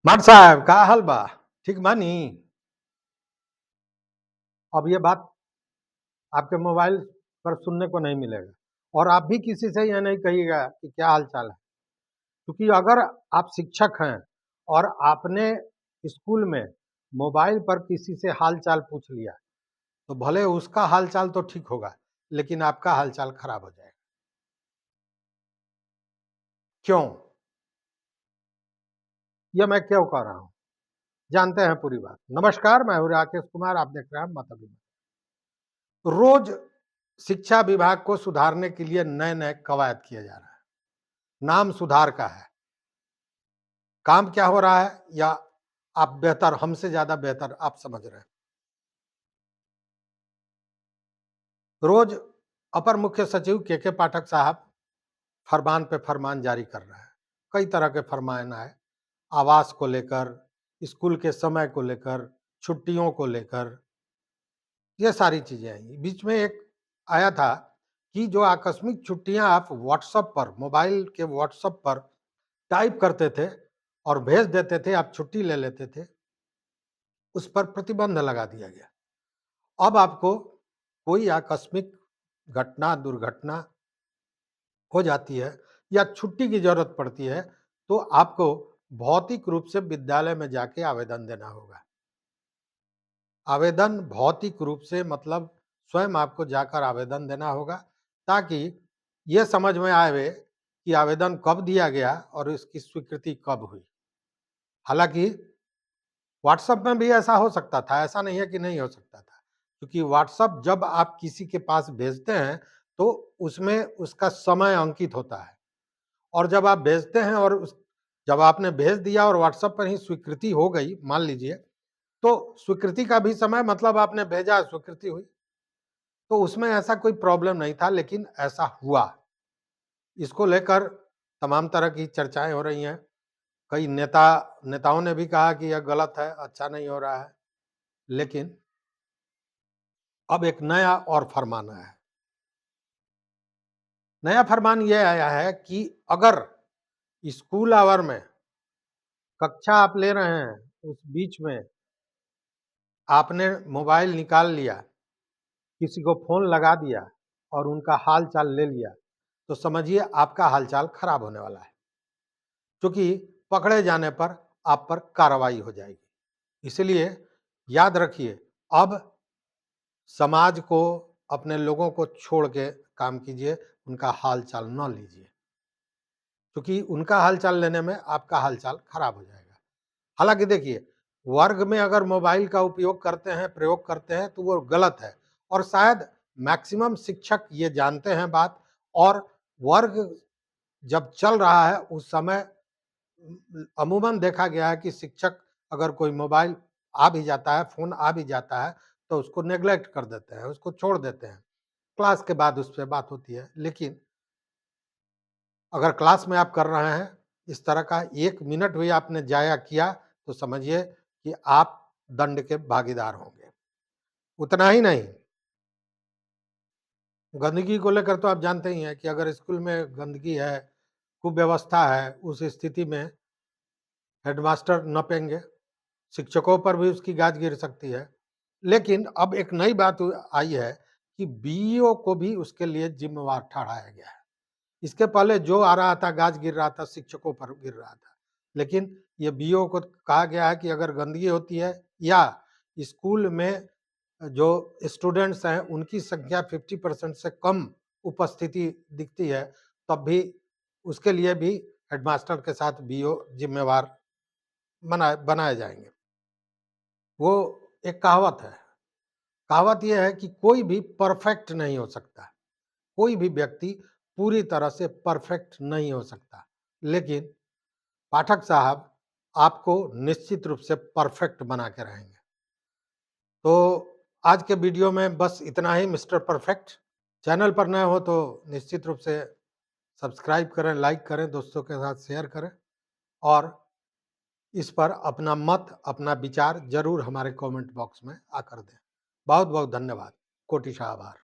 मट साहब का हाल बा? ठीक बानी? अब ये बात आपके मोबाइल पर सुनने को नहीं मिलेगा और आप भी किसी से यह नहीं कहिएगा कि क्या हाल चाल है, क्योंकि अगर आप शिक्षक हैं और आपने स्कूल में मोबाइल पर किसी से हाल चाल पूछ लिया तो भले उसका हाल चाल तो ठीक होगा, लेकिन आपका हाल चाल खराब हो जाएगा। क्यों? यह मैं क्यों कह रहा हूं, जानते हैं पूरी बात। नमस्कार, मैं हूं राकेश कुमार, आप देख रहे हैं मत अभी। रोज शिक्षा विभाग को सुधारने के लिए नए नए कवायद किया जा रहा है। नाम सुधार का है, काम क्या हो रहा है या आप बेहतर, हमसे ज्यादा बेहतर आप समझ रहे हैं। रोज अपर मुख्य सचिव के पाठक साहब फरमान पे फरमान जारी कर रहे हैं। कई तरह के फरमान आए, आवास को लेकर, स्कूल के समय को लेकर, छुट्टियों को लेकर, ये सारी चीजें आई। बीच में एक आया था कि जो आकस्मिक छुट्टियां आप व्हाट्सएप पर, मोबाइल के व्हाट्सएप पर टाइप करते थे और भेज देते थे, आप छुट्टी ले लेते थे, उस पर प्रतिबंध लगा दिया गया। अब आपको कोई आकस्मिक घटना, दुर्घटना हो जाती है या छुट्टी की जरूरत पड़ती है तो आपको भौतिक रूप से विद्यालय में जाके आवेदन देना होगा। आवेदन भौतिक रूप से मतलब स्वयं आपको जाकर आवेदन देना होगा, ताकि ये समझ में आवे कि आवेदन कब दिया गया और इसकी स्वीकृति कब हुई। हालांकि व्हाट्सएप में भी ऐसा हो सकता था, ऐसा नहीं है कि नहीं हो सकता था, क्योंकि व्हाट्सएप जब आप किसी के पास भेजते हैं तो उसमें उसका समय अंकित होता है, और जब आप भेजते हैं और जब आपने भेज दिया और व्हाट्सएप पर ही स्वीकृति हो गई, मान लीजिए, तो स्वीकृति का भी समय मतलब आपने भेजा, स्वीकृति हुई, तो उसमें ऐसा कोई प्रॉब्लम नहीं था, लेकिन ऐसा हुआ। इसको लेकर तमाम तरह की चर्चाएं हो रही हैं। कई नेताओं ने भी कहा कि यह गलत है, अच्छा नहीं हो रहा है। लेकिन अब एक नया और फरमान आया है। नया फरमान यह आया है कि अगर स्कूल आवर में कक्षा आप ले रहे हैं, उस बीच में आपने मोबाइल निकाल लिया, किसी को फोन लगा दिया और उनका हाल चाल ले लिया, तो समझिए आपका हाल चाल खराब होने वाला है, क्योंकि पकड़े जाने पर आप पर कार्रवाई हो जाएगी। इसलिए याद रखिए, अब समाज को, अपने लोगों को छोड़ के काम कीजिए, उनका हाल चाल न लीजिए, क्योंकि उनका हाल चाल लेने में आपका हाल चाल खराब हो जाएगा। हालांकि देखिए, वर्ग में अगर मोबाइल का उपयोग करते हैं, प्रयोग करते हैं, तो वो गलत है, और शायद मैक्सिमम शिक्षक ये जानते हैं बात, और वर्ग जब चल रहा है उस समय अमूमन देखा गया है कि शिक्षक अगर कोई मोबाइल आ भी जाता है, फोन आ भी जाता है, तो उसको नेग्लेक्ट कर देते हैं, उसको छोड़ देते हैं। क्लास के बाद उस पर बात होती है। लेकिन अगर क्लास में आप कर रहे हैं, इस तरह का 1 मिनट भी आपने जाया किया, तो समझिए कि आप दंड के भागीदार होंगे। उतना ही नहीं, गंदगी को लेकर तो आप जानते ही हैं कि अगर स्कूल में गंदगी है, कुव्यवस्था है, उस स्थिति में हेडमास्टर नपेंगे, शिक्षकों पर भी उसकी गाज गिर सकती है। लेकिन अब एक नई बात आई है कि बीईओ को भी उसके लिए जिम्मेवार ठहराया गया है। इसके पहले जो आ रहा था, गाज गिर रहा था, शिक्षकों पर गिर रहा था। लेकिन ये बीईओ को कहा गया है कि अगर गंदगी होती है या स्कूल में जो स्टूडेंट्स हैं उनकी संख्या 50% से कम उपस्थिति दिखती है, तब भी उसके लिए भी हेडमास्टर के साथ बीईओ जिम्मेवार बनाए जाएंगे। वो एक कहावत है, कहावत यह है कि कोई भी परफेक्ट नहीं हो सकता, कोई भी व्यक्ति पूरी तरह से परफेक्ट नहीं हो सकता, लेकिन पाठक साहब आपको निश्चित रूप से परफेक्ट बना के रहेंगे। तो आज के वीडियो में बस इतना ही, मिस्टर परफेक्ट। चैनल पर नए हो तो निश्चित रूप से सब्सक्राइब करें, लाइक करें, दोस्तों के साथ शेयर करें, और इस पर अपना मत, अपना विचार जरूर हमारे कमेंट बॉक्स में आकर दें। बहुत बहुत धन्यवाद, कोटि आभार।